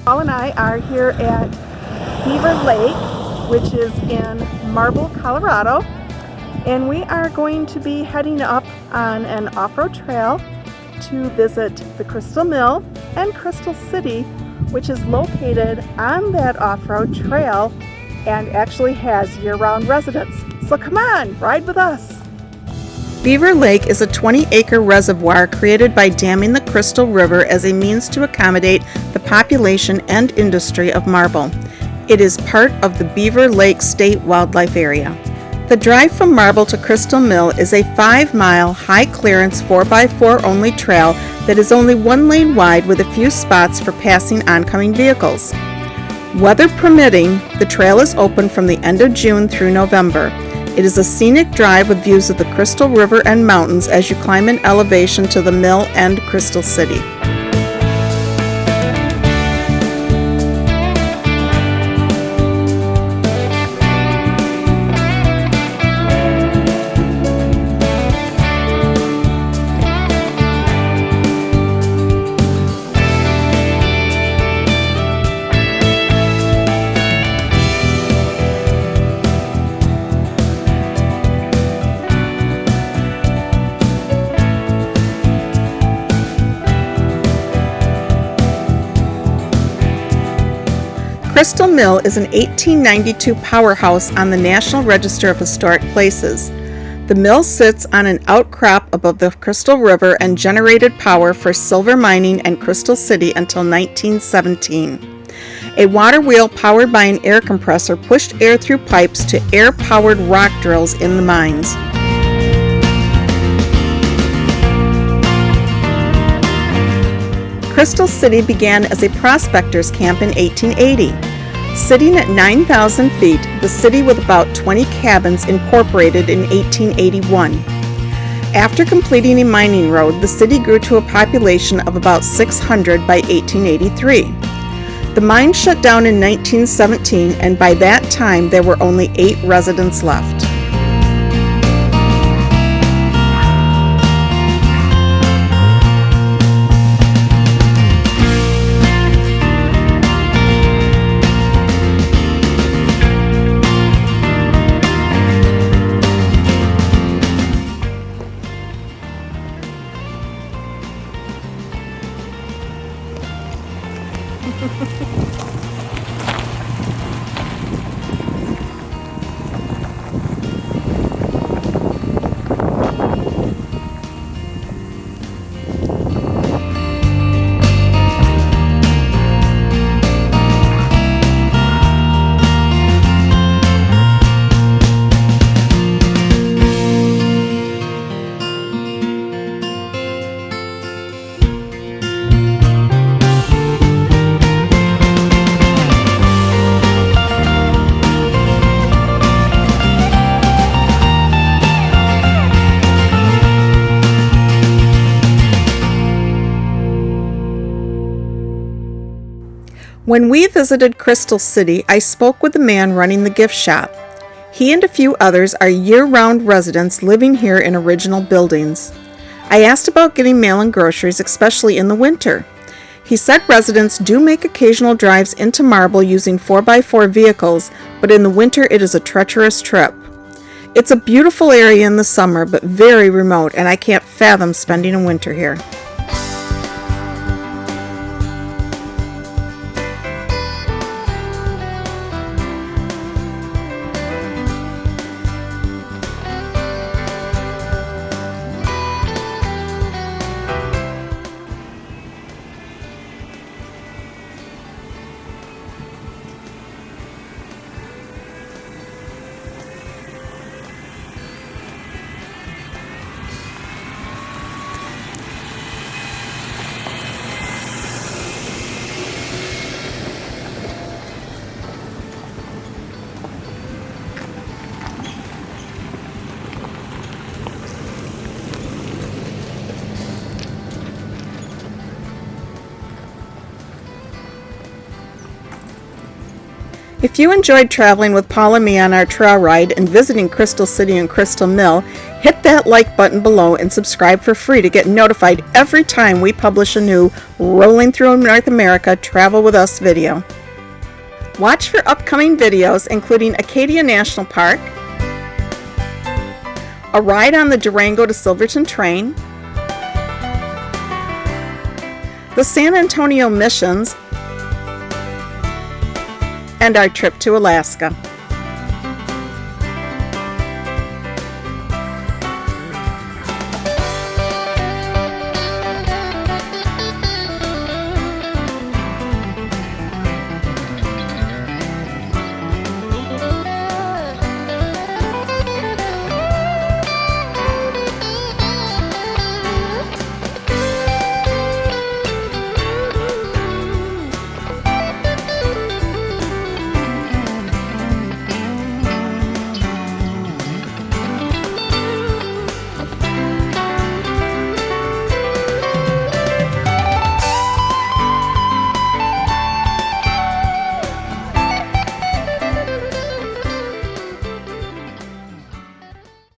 Paul and I are here at Beaver Lake, which is in Marble, Colorado, and we are going to be heading up on an off-road trail to visit the Crystal Mill and Crystal City, which is located on that off-road trail and actually has year-round residents. So come on, ride with us. Beaver Lake is a 20-acre reservoir created by damming the Crystal River as a means to accommodate the population and industry of Marble. It is part of the Beaver Lake State Wildlife Area. The drive from Marble to Crystal Mill is a 5-mile, high-clearance 4x4 only trail that is only 1 lane wide with a few spots for passing oncoming vehicles. Weather permitting, the trail is open from the end of June through November. It is a scenic drive with views of the Crystal River and mountains as you climb in elevation to the mill and Crystal City. Crystal Mill is an 1892 powerhouse on the National Register of Historic Places. The mill sits on an outcrop above the Crystal River and generated power for silver mining and Crystal City until 1917. A water wheel powered by an air compressor pushed air through pipes to air-powered rock drills in the mines. Crystal City began as a prospector's camp in 1880. Sitting at 9,000 feet, the city with about 20 cabins incorporated in 1881. After completing a mining road, the city grew to a population of about 600 by 1883. The mine shut down in 1917, and by that time there were only 8 residents left. When we visited Crystal City, I spoke with the man running the gift shop. He and a few others are year-round residents living here in original buildings. I asked about getting mail and groceries, especially in the winter. He said residents do make occasional drives into Marble using 4x4 vehicles, but in the winter it is a treacherous trip. It's a beautiful area in the summer, but very remote, and I can't fathom spending a winter here. If you enjoyed traveling with Paul and me on our trail ride and visiting Crystal City and Crystal Mill, hit that like button below and subscribe for free to get notified every time we publish a new Rolling Through North America Travel With Us video. Watch for upcoming videos including Acadia National Park, a ride on the Durango to Silverton train, the San Antonio Missions, and our trip to Alaska.